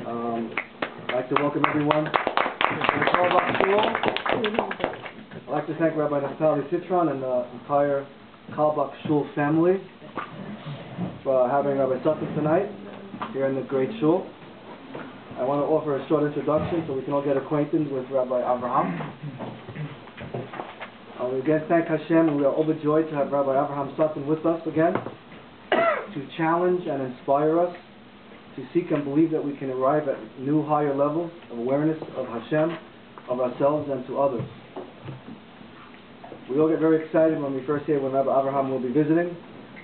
I'd like to welcome everyone to the carlebach shul. I'd like to thank Rabbi Naftali Citron and the entire carlebach shul family for having Rabbi Sutton tonight here in the great shul. I want to offer a short introduction so we can all get acquainted with Rabbi Avraham. We again thank Hashem, and we are overjoyed to have Rabbi Avraham Sutton with us again to challenge and inspire us to seek and believe that we can arrive at new higher levels of awareness of Hashem, of ourselves, and to others. We all get very excited when we first hear when Rabbi Avraham will be visiting,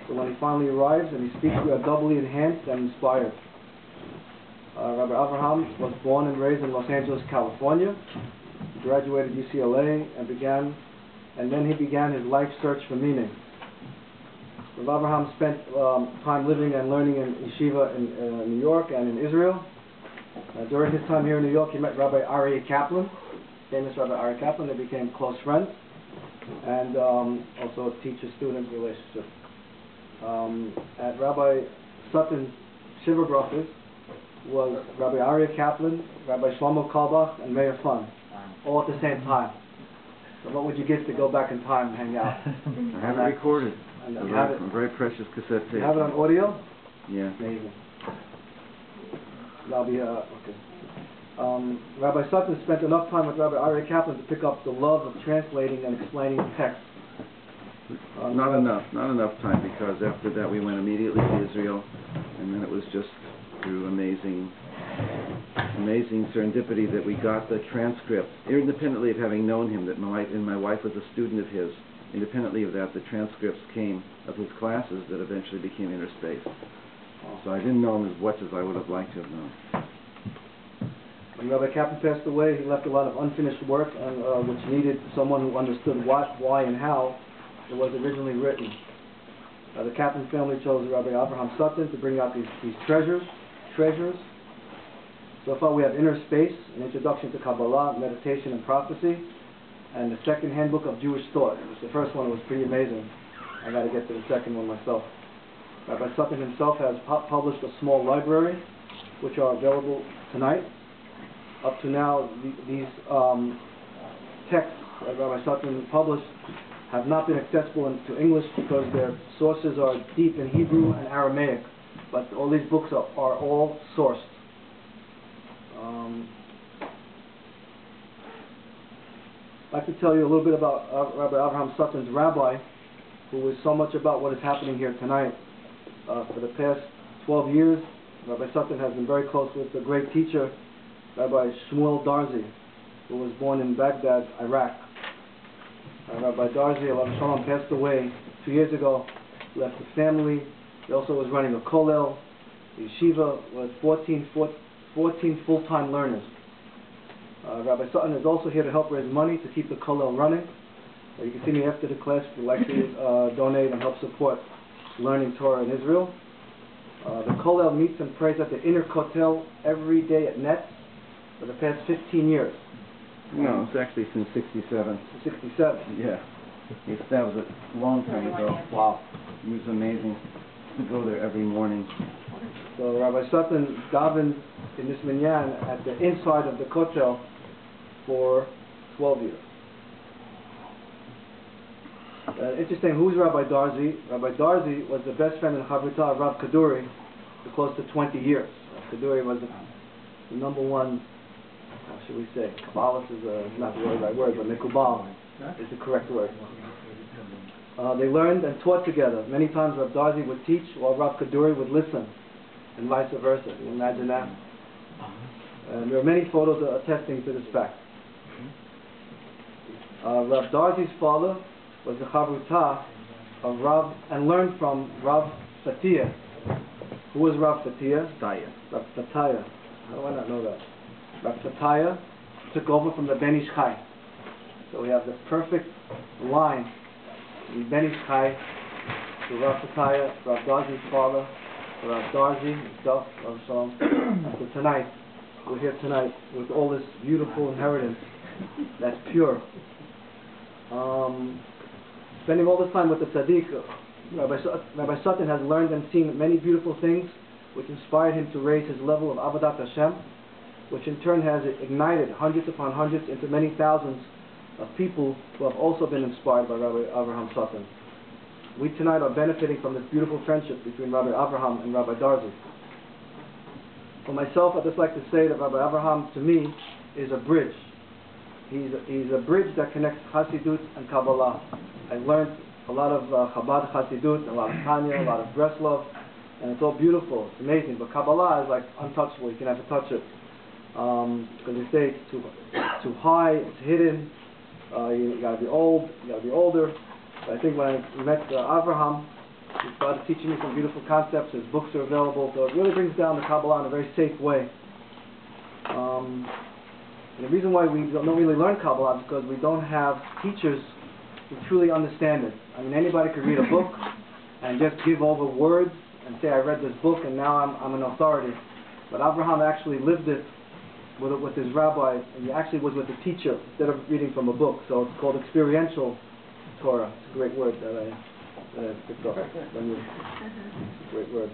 but when he finally arrives and he speaks, we are doubly enhanced and inspired. Rabbi Avraham was born and raised in Los Angeles, California. He graduated UCLA and then he began his life search for meaning. Rabbi Avraham spent time living and learning in yeshiva in New York and in Israel. During his time here in New York, he met Rabbi Aryeh Kaplan, famous Rabbi Aryeh Kaplan. They became close friends, and also a teacher-student relationship. At Rabbi Sutton's Shiva Brachas was Rabbi Aryeh Kaplan, Rabbi Shlomo Carlebach, and Meir Fun, all at the same time. So what would you give to go back in time and hang out? I have it recorded. A very precious cassette tape. You have it on audio? Yeah. Amazing. That'll be okay. Rabbi Sutton spent enough time with Rabbi Aryeh Kaplan to pick up the love of translating and explaining text. Not enough time, because after that we went immediately to Israel, and then it was just through amazing serendipity that we got the transcript, independently of having known him, that my wife was a student of his. Independently of that, the transcripts came of his classes that eventually became Interspace. So I didn't know him as much as I would have liked to have known. When Rabbi Kaplan passed away, he left a lot of unfinished work, which needed someone who understood what, why, and how it was originally written. The Kaplan family chose Rabbi Avraham Sutton to bring out these treasures. So far we have Inner Space, an introduction to Kabbalah, meditation, and prophecy, and the second handbook of Jewish thought. The first one was pretty amazing. I got to get to the second one myself. Rabbi Sutton himself has published a small library, which are available tonight. Up to now, these texts that Rabbi Sutton published have not been accessible to English because their sources are deep in Hebrew and Aramaic. But all these books are all sourced. I'd like to tell you a little bit about Rabbi Avraham Sutton's rabbi, who is so much about what is happening here tonight. For the past 12 years, Rabbi Sutton has been very close with the great teacher, Rabbi Shmuel Darzi, who was born in Baghdad, Iraq. Rabbi Darzi, Alav Shalom, passed away 2 years ago, left the family. He also was running a kollel. The yeshiva was 14 full-time learners. Rabbi Sutton is also here to help raise money to keep the kollel running. You can see me after the class if you'd like to donate and help support learning Torah in Israel. The kollel meets and prays at the inner kotel every day at Netz for the past 15 years. No, it's actually since 67. 67? Yeah. He established it a long time ago. Wow. It was amazing to go there every morning. So Rabbi Sutton davened in this minyan at the inside of the kotel for 12 years. Interesting, who's Rabbi Darzi? Rabbi Darzi was the best friend and chavruta of Rav Kaduri for close to 20 years. Kaduri was the number one, how should we say, Kabbalist is not the right word, but Mekubal is the correct word. They learned and taught together. Many times Rav Darzi would teach while Rav Kaduri would listen, and vice versa. Can you imagine that? And there are many photos attesting to this fact. Rav Darzi's father was the chavruta of Rav, and learned from Rav Satya. Who was Rav Satya? Satya. Rav Satya. How do I not know that? Rav Satya took over from the Ben Ish Chai. So we have the perfect line from Ben Ish Chai to Rav Satya, Rav Darzi's father, Rav Darzi himself, Rav Shalom. So tonight, we're here tonight with all this beautiful inheritance that's pure. Spending all this time with the tzaddik, Rabbi Sutton has learned and seen many beautiful things which inspired him to raise his level of Avodat Hashem, which in turn has ignited hundreds upon hundreds into many thousands of people who have also been inspired by Rabbi Avraham Sutton. We tonight are benefiting from this beautiful friendship between Rabbi Avraham and Rabbi Darzi. For myself, I'd just like to say that Rabbi Avraham, to me, is a bridge. He's a bridge that connects Hasidut and Kabbalah. I learned a lot of Chabad Hasidut, a lot of Tanya, a lot of Breslov, and it's all beautiful, it's amazing. But Kabbalah is like untouchable, you can never touch it. Because they say it's too high, it's hidden, you gotta be old, you gotta be older. But I think when I met Avraham, he started teaching me some beautiful concepts. His books are available, so it really brings down the Kabbalah in a very safe way. And the reason why we don't really learn Kabbalah is because we don't have teachers who truly understand it. I mean, anybody could read a book and just give over words and say, I read this book and now I'm an authority. But Avraham actually lived it with his rabbi, and he actually was with the teacher instead of reading from a book. So it's called experiential Torah. It's a great word that I picked up from you. It's a great word.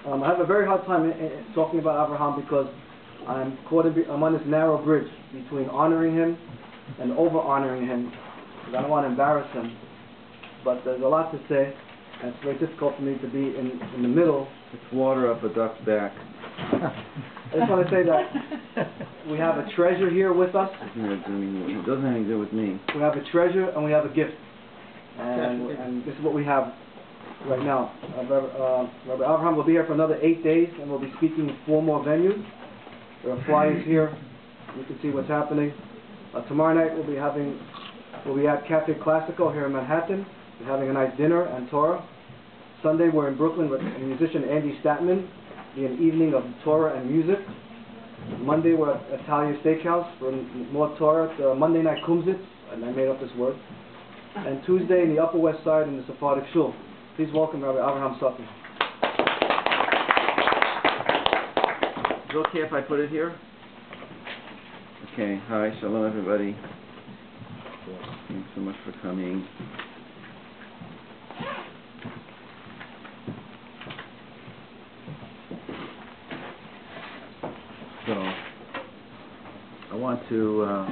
I have a very hard time talking about Avraham because I'm on this narrow bridge between honoring him and over-honoring him, because I don't want to embarrass him. But there's a lot to say, and it's very difficult for me to be in the middle. It's water up a duck's back. I just want to say that we have a treasure here with us. It doesn't have anything to do with me. We have a treasure and we have a gift. And this is what we have right now. Rabbi Avraham will be here for another 8 days, and we'll be speaking in 4 more venues. There are flyers here. You can see what's happening. Tomorrow night we'll be at Cafe Classico here in Manhattan. We're having a nice dinner and Torah. Sunday we're in Brooklyn with musician Andy Statman. Be an evening of Torah and music. Monday we're at Italia Steakhouse for more Torah. Monday night Kumsitz, and I made up this word. And Tuesday in the Upper West Side in the Sephardic Shul. Please welcome Rabbi Avraham Sutton. Is it okay if I put it here? Okay, hi, shalom everybody. Thanks so much for coming. So, I want to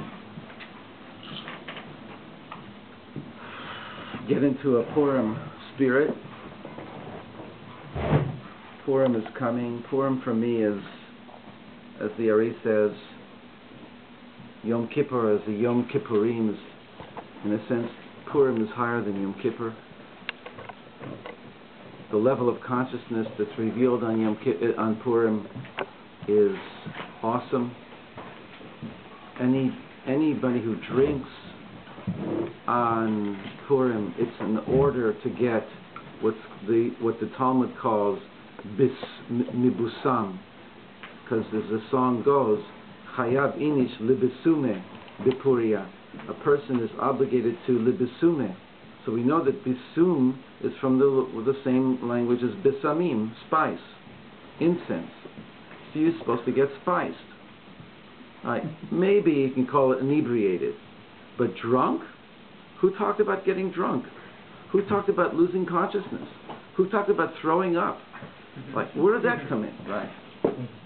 get into a Purim spirit. Purim is coming. Purim for me is, as the Ari says, Yom Kippur as the Yom Kippurim. In a sense, Purim is higher than Yom Kippur. The level of consciousness that's revealed on Purim is awesome. Anybody who drinks on Purim, it's in order to get what the Talmud calls mibusam, because as the song goes, chayav inish libisume bipuria. A person is obligated to libisume. So we know that bisum is from the same language as bisamim, spice, incense. So you're supposed to get spiced. Maybe you can call it inebriated, but drunk? Who talked about getting drunk? Who talked about losing consciousness? Who talked about throwing up? Where did that come in? Right.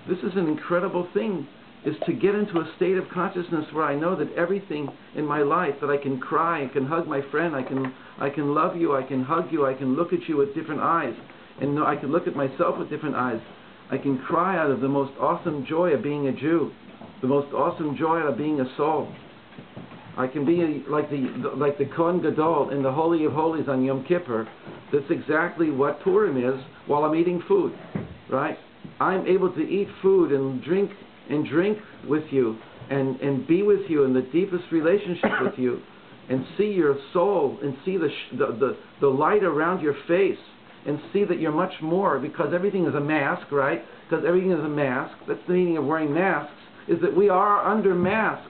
This is an incredible thing, is to get into a state of consciousness where I know that everything in my life, that I can cry, I can hug my friend, I can love you, I can hug you, I can look at you with different eyes, and I can look at myself with different eyes. I can cry out of the most awesome joy of being a Jew, the most awesome joy of being a soul. I can be like the Kohen Gadol in the Holy of Holies on Yom Kippur. That's exactly what Purim is while I'm eating food, right? I'm able to eat food and drink with you and be with you in the deepest relationship with you, and see your soul and see the light around your face, and see that you're much more, because everything is a mask, right? Because everything is a mask. That's the meaning of wearing masks, is that we are under masks.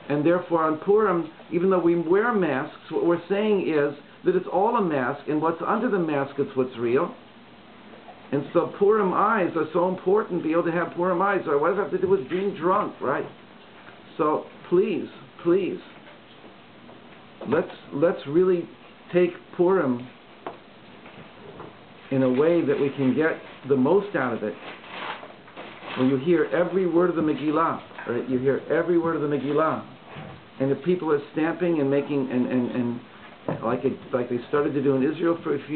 And therefore on Purim, even though we wear masks, what we're saying is that it's all a mask, and what's under the mask is what's real. And so Purim eyes are so important, be able to have Purim eyes. Or what does it have to do with being drunk, right? So please, please, let's really take Purim in a way that we can get the most out of it when you hear every word of the Megillah, right? You hear every word of the Megillah, and the people are stamping and making and like they started to do in Israel for a few